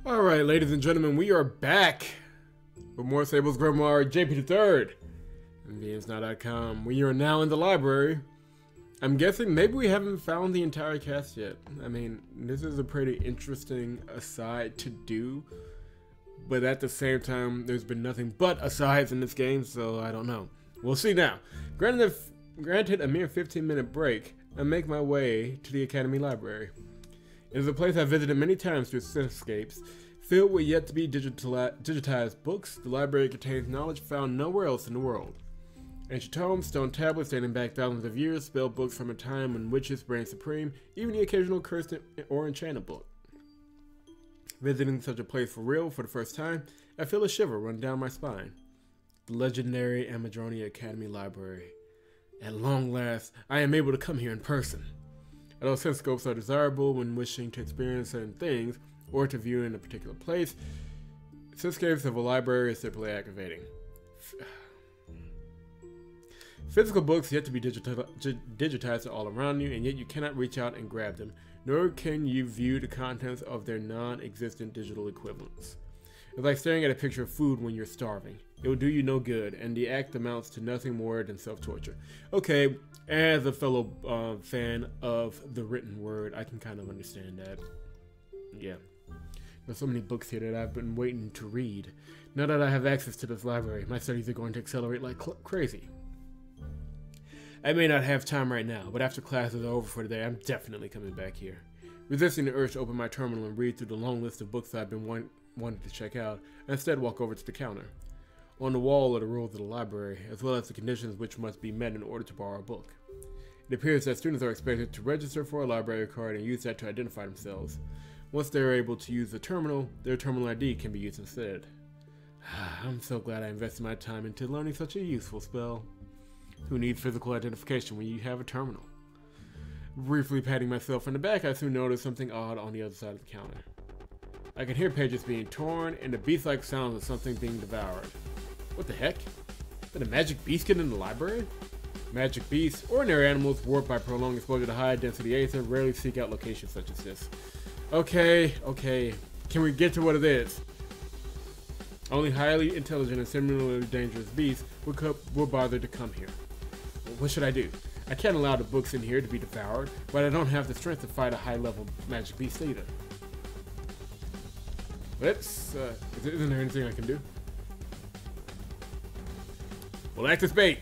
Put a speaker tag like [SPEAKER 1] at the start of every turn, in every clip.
[SPEAKER 1] Alright, ladies and gentlemen, we are back with more Sable's Grimoire, JP3rd, and VMsNow.com. We are now in the library. I'm guessing maybe we haven't found the entire cast yet. I mean, this is a pretty interesting aside to do, but at the same time, there's been nothing but asides in this game, so I don't know. We'll see now. Granted a mere 15-minute break, I make my way to the Academy Library. It is a place I've visited many times through cityscapes. Filled with yet to be digitized books, the library contains knowledge found nowhere else in the world. Ancient tomes, stone tablets dating back thousands of years, spell books from a time when witches reigned supreme, even the occasional cursed or enchanted book. Visiting such a place for real for the first time, I feel a shiver run down my spine. The legendary Amadronia Academy Library. At long last, I am able to come here in person. Although cityscapes are desirable when wishing to experience certain things, or to view in a particular place, cityscapes of a library is simply aggravating. Physical books yet to be digitized are all around you, and yet you cannot reach out and grab them, nor can you view the contents of their non-existent digital equivalents. It's like staring at a picture of food when you're starving. It will do you no good, and the act amounts to nothing more than self-torture. Okay, as a fellow fan of the written word, I can kind of understand that. Yeah. There's so many books here that I've been waiting to read. Now that I have access to this library, my studies are going to accelerate like crazy. I may not have time right now, but after classes are over for the day, I'm definitely coming back here. Resisting the urge to open my terminal and read through the long list of books I've been wanting to check out, I instead walk over to the counter. On the wall are the rules of the library, as well as the conditions which must be met in order to borrow a book. It appears that students are expected to register for a library card and use that to identify themselves. Once they are able to use the terminal, their terminal ID can be used instead. I'm so glad I invested my time into learning such a useful spell. Who needs physical identification when you have a terminal? Briefly patting myself on the back, I soon noticed something odd on the other side of the counter. I could hear pages being torn and the beast-like sounds of something being devoured. What the heck? Did a magic beast get in the library? Magic beasts, ordinary animals warped by prolonged exposure to high-density aether, rarely seek out locations such as this. Okay. Can we get to what it is? Only highly intelligent and similarly dangerous beasts will bother to come here. What should I do? I can't allow the books in here to be devoured, but I don't have the strength to fight a high-level magic beast either. Isn't there anything I can do? Well, act as bait.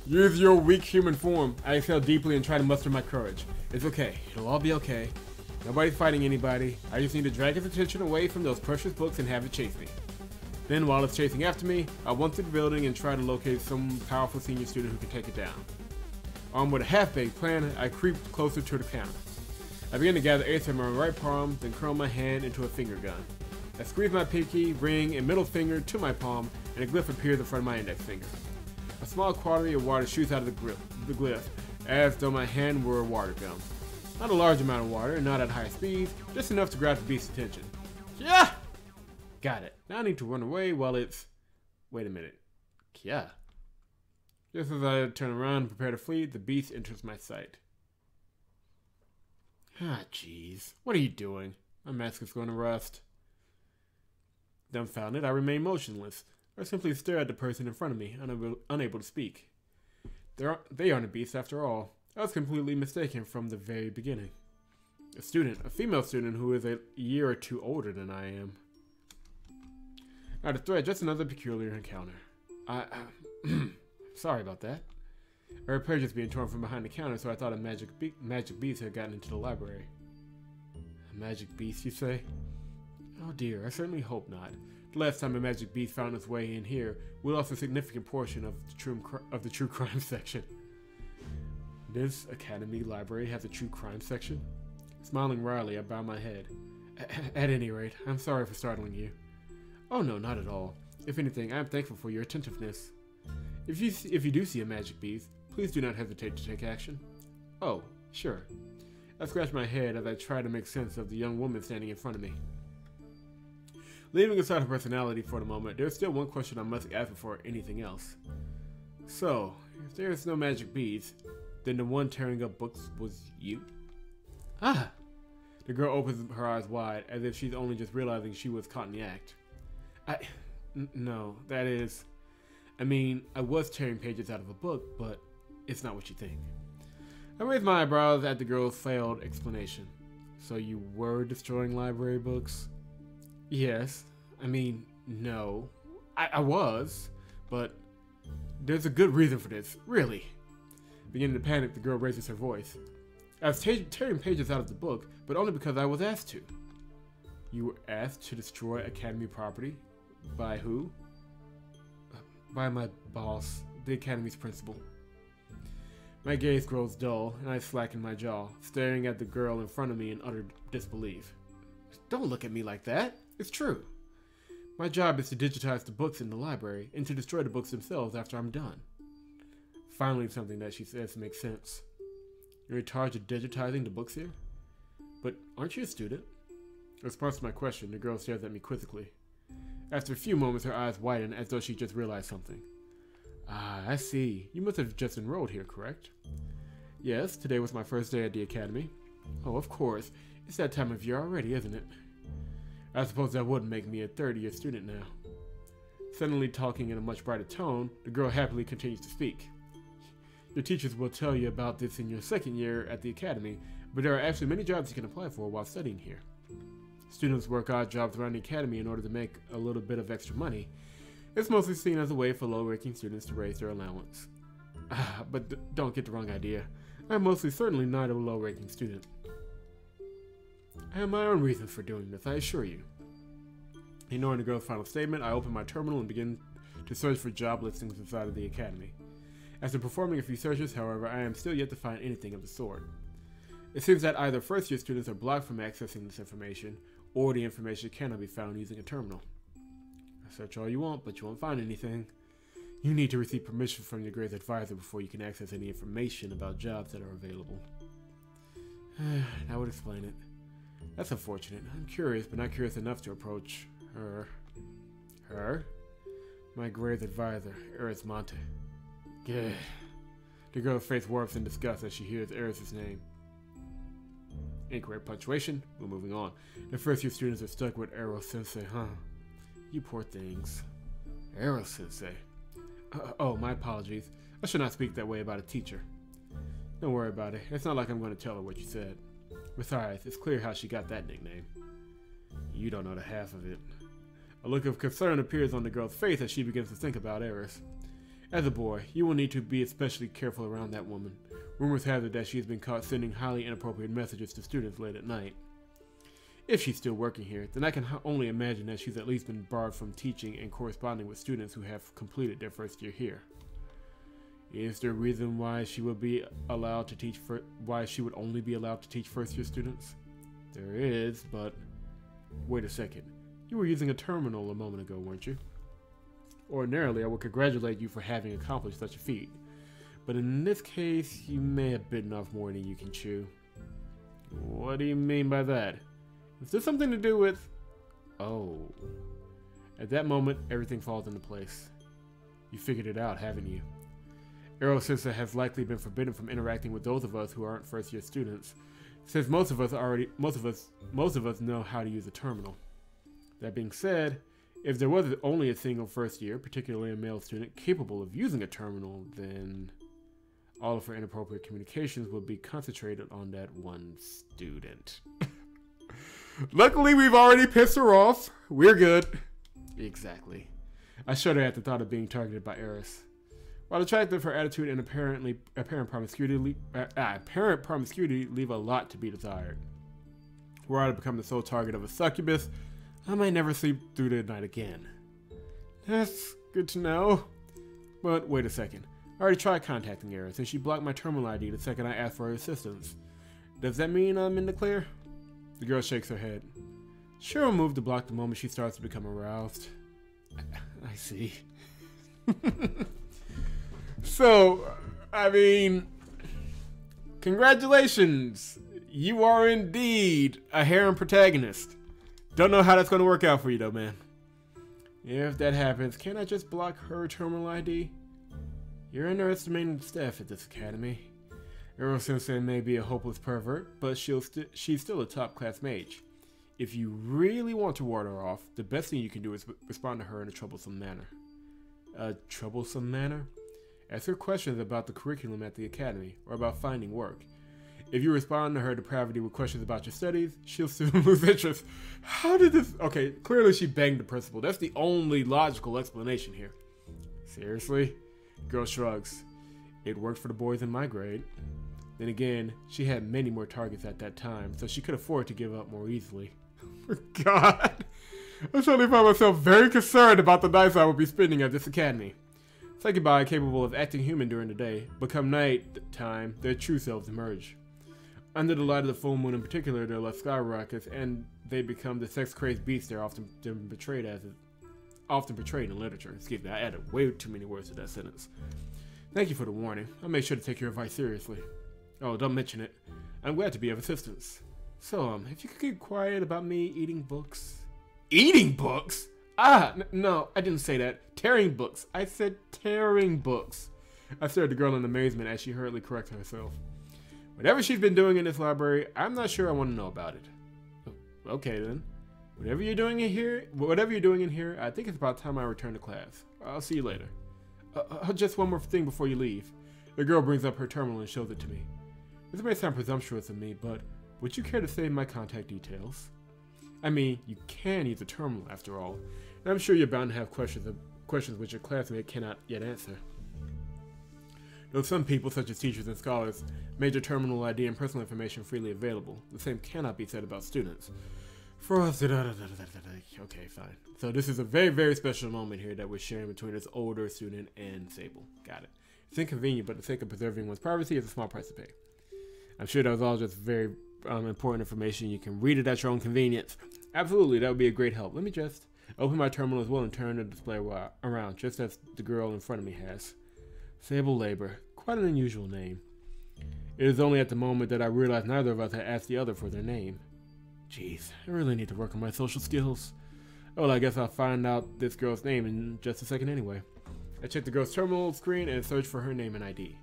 [SPEAKER 1] Use your weak human form. I exhale deeply and try to muster my courage. It's okay. It'll all be okay. Nobody's fighting anybody. I just need to drag its attention away from those precious books and have it chase me. Then, while it's chasing after me, I'll run through the building and try to locate some powerful senior student who can take it down. Armed with a half-baked plan, I creep closer to the counter. I begin to gather aether in my right palm, then curl my hand into a finger gun. I squeeze my pinky, ring, and middle finger to my palm, and a glyph appears in front of my index finger. A small quantity of water shoots out of the glyph, as though my hand were a water gun. Not a large amount of water, and not at high speeds, just enough to grab the beast's attention. Yeah! Got it. Now I need to run away while it's... Wait a minute. Yeah. Just as I turn around and prepare to flee, the beast enters my sight. Ah, jeez. What are you doing? My mask is going to rust. Dumbfounded, I remain motionless, or simply stare at the person in front of me, unable to speak. They aren't a beast after all. I was completely mistaken from the very beginning. A female student who is a year or two older than I am. Not a threat, just another peculiar encounter. Sorry about that. I heard pages being torn from behind the counter, so I thought a magic beast had gotten into the library. A magic beast, you say? Oh dear, I certainly hope not. The last time a magic beast found its way in here, we lost a significant portion of the true crime section. This Academy Library has a true crime section? Smiling wryly, I bow my head. At any rate, I'm sorry for startling you. Oh no, not at all. If anything, I am thankful for your attentiveness. If you do see a magic beast, please do not hesitate to take action. Oh, sure. I scratch my head as I try to make sense of the young woman standing in front of me. Leaving aside her personality for the moment, there's still one question I must ask before anything else. So, if there is no magic beast, then the one tearing up books was you? Ah! The girl opens her eyes wide, as if she's only just realizing she was caught in the act. No, that is... I mean, I was tearing pages out of a book, but it's not what you think. I raised my eyebrows at the girl's failed explanation. So you were destroying library books? Yes. I mean, no. I was, but there's a good reason for this, really. Beginning to panic, the girl raises her voice. I was tearing pages out of the book, but only because I was asked to. You were asked to destroy Academy property? By who? By my boss, the Academy's principal. My gaze grows dull, and I slacken my jaw, staring at the girl in front of me in utter disbelief. Don't look at me like that. It's true. My job is to digitize the books in the library, and to destroy the books themselves after I'm done. Finally, something that she says makes sense. You're in charge of digitizing the books here? But aren't you a student? In response to my question, the girl stares at me quizzically. After a few moments, her eyes widen as though she just realized something. Ah, I see. You must have just enrolled here, correct? Yes, today was my first day at the academy. Oh, of course. It's that time of year already, isn't it? I suppose that would make me a third-year student now. Suddenly talking in a much brighter tone, the girl happily continues to speak. Your teachers will tell you about this in your second year at the academy, but there are actually many jobs you can apply for while studying here. Students work odd jobs around the academy in order to make a little bit of extra money. It's mostly seen as a way for low-ranking students to raise their allowance. But don't get the wrong idea. I'm mostly certainly not a low-ranking student. I have my own reasons for doing this, I assure you. Ignoring the girl's final statement, I open my terminal and begin to search for job listings inside of the academy. After performing a few searches, however, I am still yet to find anything of the sort. It seems that either first-year students are blocked from accessing this information, or the information cannot be found using a terminal. Search all you want, but you won't find anything. You need to receive permission from your grades advisor before you can access any information about jobs that are available. That would explain it. That's unfortunate. I'm curious, but not curious enough to approach her. Her? My grades advisor, Eris Monte. Gah. The girl's face warps in disgust as she hears Eris' name. Incorrect punctuation. We're moving on. The first-year students are stuck with Ero-sensei, huh? You poor things. Ero-sensei. Oh, my apologies. I should not speak that way about a teacher. Don't worry about it. It's not like I'm going to tell her what you said. Besides, it's clear how she got that nickname. You don't know the half of it. A look of concern appears on the girl's face as she begins to think about Eris. As a boy, you will need to be especially careful around that woman. Rumors have it that she has been caught sending highly inappropriate messages to students late at night. If she's still working here, then I can only imagine that she's at least been barred from teaching and corresponding with students who have completed their first year here. Is there a reason why she would be allowed to teach why she would only be allowed to teach first-year students? There is, but wait a second. You were using a terminal a moment ago, weren't you? Ordinarily, I would congratulate you for having accomplished such a feat, but in this case, you may have bitten off more than you can chew. What do you mean by that? Is this something to do with... Oh. At that moment, everything falls into place. You figured it out, haven't you? Ero-sensei has likely been forbidden from interacting with those of us who aren't first-year students, since most of us know how to use a terminal. That being said, if there was only a single first year, particularly a male student, capable of using a terminal, then all of her inappropriate communications would be concentrated on that one student. Luckily, we've already pissed her off. We're good. Exactly. I shudder at the thought of being targeted by Eris. While attractive, her attitude and apparent promiscuity leave a lot to be desired. Were I to become the sole target of a succubus, I might never sleep through the night again. That's good to know. But wait a second. I already tried contacting Eris, and she blocked my terminal ID the second I asked for her assistance. Does that mean I'm in the clear? The girl shakes her head. She'll move the block the moment she starts to become aroused. I see. So, I mean, congratulations. You are indeed a harem protagonist. Don't know how that's going to work out for you though, man. If that happens, can't I just block her terminal ID? You're underestimating the staff at this academy. Sensei may be a hopeless pervert, but she's still a top-class mage. If you really want to ward her off, the best thing you can do is respond to her in a troublesome manner. A troublesome manner? Ask her questions about the curriculum at the academy, or about finding work. If you respond to her depravity with questions about your studies, she'll soon lose interest. How did this... Okay, clearly she banged the principal. That's the only logical explanation here. Seriously? Girl shrugs. It worked for the boys in my grade. Then again, she had many more targets at that time, so she could afford to give up more easily. God! I suddenly found myself very concerned about the nights I would be spending at this academy. Succubi, capable of acting human during the day, become night time, their true selves emerge. Under the light of the full moon in particular, their lust skyrockets, and they become the sex-crazed beasts they're often portrayed in literature. Excuse me, I added way too many words to that sentence. Thank you for the warning. I'll make sure to take your advice seriously. Oh, don't mention it. I'm glad to be of assistance. So, if you could keep quiet about me eating books. Eating books? No, I didn't say that. Tearing books. I said tearing books. I stared at the girl in amazement as she hurriedly corrected herself. Whatever she's been doing in this library, I'm not sure I want to know about it. Okay then. Whatever you're doing in here, I think it's about time I return to class. I'll see you later. Just one more thing before you leave. The girl brings up her terminal and shows it to me. This may sound presumptuous of me, but would you care to save my contact details? I mean, you can use a terminal after all, and I'm sure you're bound to have questions which your classmate cannot yet answer. Though some people, such as teachers and scholars, made your terminal ID and personal information freely available, the same cannot be said about students. For us, okay, fine. So this is a very, very special moment here that we're sharing between this older student and Sable. Got it. It's inconvenient, but the sake of preserving one's privacy is a small price to pay. I'm sure that was all just very important information. You can read it at your own convenience. Absolutely, that would be a great help. Let me just open my terminal as well and turn the display around, just as the girl in front of me has. Sable Labor. Quite an unusual name. It is only at the moment that I realized neither of us had asked the other for their name. Jeez, I really need to work on my social skills. Oh, well, I guess I'll find out this girl's name in just a second anyway. I checked the girl's terminal screen and searched for her name and ID.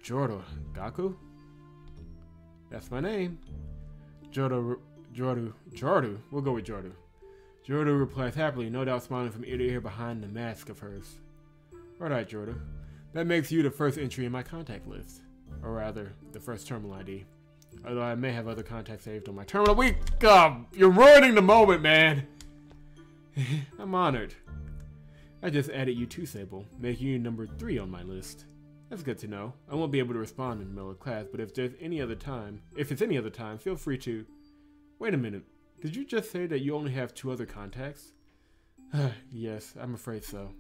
[SPEAKER 1] Jordo Gaku? That's my name. Jordu. We'll go with Jordu. Jordu replies happily, no doubt smiling from ear to ear behind the mask of hers. Alright, Jordu. That makes you the first entry in my contact list. Or rather, the first terminal ID. Although I may have other contacts saved on my terminal. You're ruining the moment, man! I'm honored. I just added you to Sable, making you number 3 on my list. That's good to know. I won't be able to respond in the middle of class, but if it's any other time, feel free to... Wait a minute. Did you just say that you only have 2 other contacts? Yes, I'm afraid so.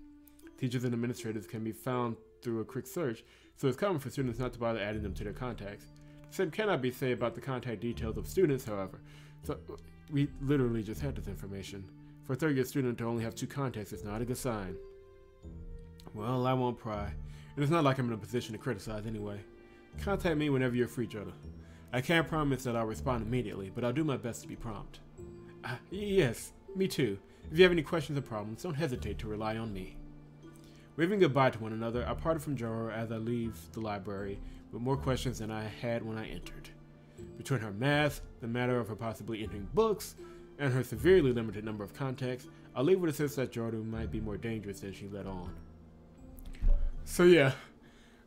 [SPEAKER 1] Teachers and administrators can be found through a quick search, so it's common for students not to bother adding them to their contacts. The same cannot be said about the contact details of students, however. So, we literally just had this information. For a third-year student to only have 2 contacts is not a good sign. Well, I won't pry. And it's not like I'm in a position to criticize anyway. Contact me whenever you're free, Jordan. I can't promise that I'll respond immediately, but I'll do my best to be prompt. Yes, me too. If you have any questions or problems, don't hesitate to rely on me. Waving goodbye to one another, I parted from Joro as I leave the library with more questions than I had when I entered. Between her mask, the matter of her possibly entering books, and her severely limited number of contacts, I leave with a sense that Jordan might be more dangerous than she let on. So yeah,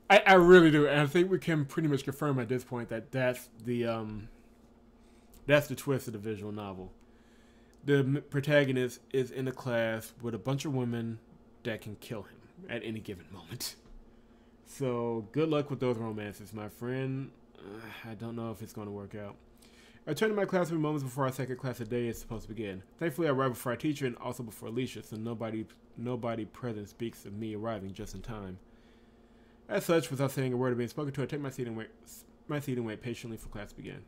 [SPEAKER 1] I really do, and I think we can pretty much confirm at this point that that's the twist of the visual novel. The protagonist is in a class with a bunch of women that can kill him at any given moment. So good luck with those romances, my friend. I don't know if it's going to work out. I returned to my classroom moments before our second class of the day is supposed to begin. Thankfully, I arrived before our teacher and also before Alicia, so nobody present speaks of me arriving just in time. As such, without saying a word or being spoken to, I take my seat and wait patiently for class to begin.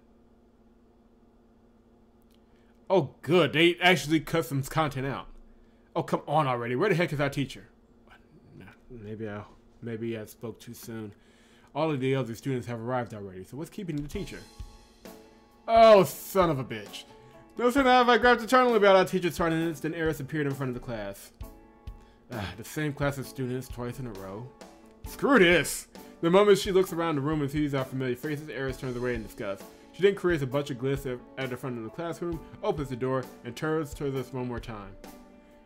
[SPEAKER 1] Oh, good. They actually cut some content out. Oh, come on already. Where the heck is our teacher? Maybe I spoke too soon. All of the other students have arrived already, so what's keeping the teacher? Oh, son of a bitch. No sooner have I grabbed the terminal about our teacher started an instant Eris appeared in front of the class. The same class of students twice in a row. Screw this! The moment she looks around the room and sees our familiar faces, Eris turns away in disgust. She then creates a bunch of glyphs at the front of the classroom, opens the door, and turns towards us one more time.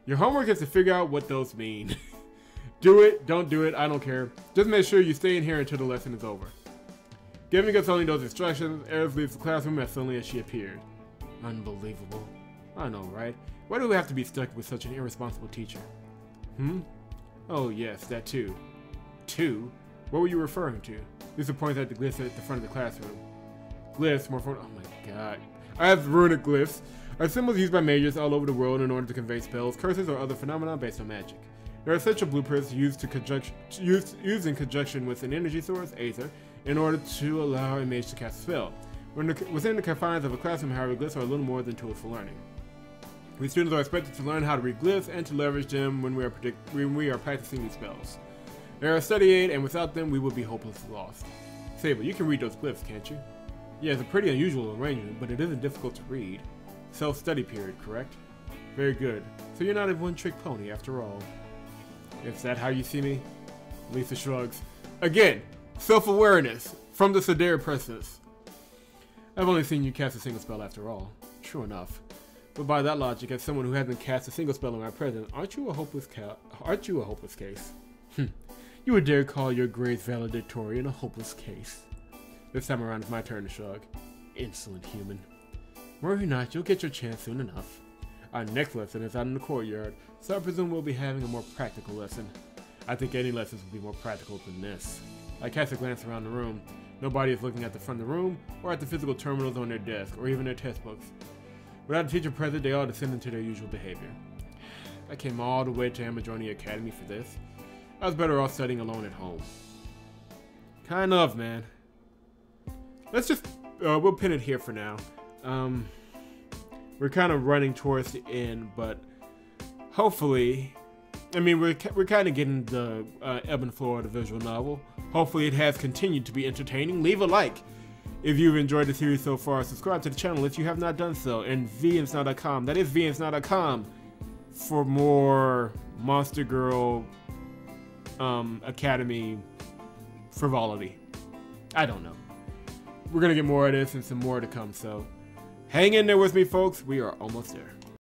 [SPEAKER 1] Your homework is to figure out what those mean. Do it, don't do it, I don't care. Just make sure you stay in here until the lesson is over. Giving us only those instructions, Eris leaves the classroom as suddenly as she appeared. Unbelievable. I know, right? Why do we have to be stuck with such an irresponsible teacher? Oh yes, that too. Two? What were you referring to? Lisa points at the glyphs at the front of the classroom. Glyphs, oh my god. I have runic glyphs. Are symbols used by mages all over the world in order to convey spells, curses, or other phenomena based on magic. There are essential blueprints used in conjunction with an energy source, Aether, in order to allow a mage to cast a spell. Within the confines of a classroom, however, glyphs are a little more than tools for learning. We students are expected to learn how to read glyphs and to leverage them when we are practicing these spells. They are a study aid, and without them, we would be hopelessly lost. Sable, you can read those glyphs, can't you? Yeah, it's a pretty unusual arrangement, but it isn't difficult to read. Self-study period, correct? Very good. So you're not a one-trick pony, after all. Is that how you see me? Lisa shrugs. Again, self-awareness from the Sedare Princess. I've only seen you cast a single spell after all. True enough. But by that logic, as someone who hasn't cast a single spell in my presence, aren't you a hopeless case? You would dare call your grades valedictorian a hopeless case. This time around it's my turn to shrug. Insolent human. Worry not, you'll get your chance soon enough. Our next lesson is out in the courtyard, so I presume we'll be having a more practical lesson. I think any lessons will be more practical than this. I cast a glance around the room. Nobody is looking at the front of the room, or at the physical terminals on their desk, or even their textbooks. Without a teacher present, they all descend into their usual behavior. I came all the way to Amadroni Academy for this. I was better off studying alone at home. Kind of, man. Let's just, we'll pin it here for now. We're kind of running towards the end, but hopefully, I mean, we're kind of getting the ebb and flow of the visual novel. Hopefully it has continued to be entertaining. Leave a like if you've enjoyed the series so far. Subscribe to the channel if you have not done so. And vnsnow.com, that is vnsnow.com, for more Monster Girl Academy frivolity. I don't know. We're going to get more of this and some more to come, so hang in there with me, folks. We are almost there.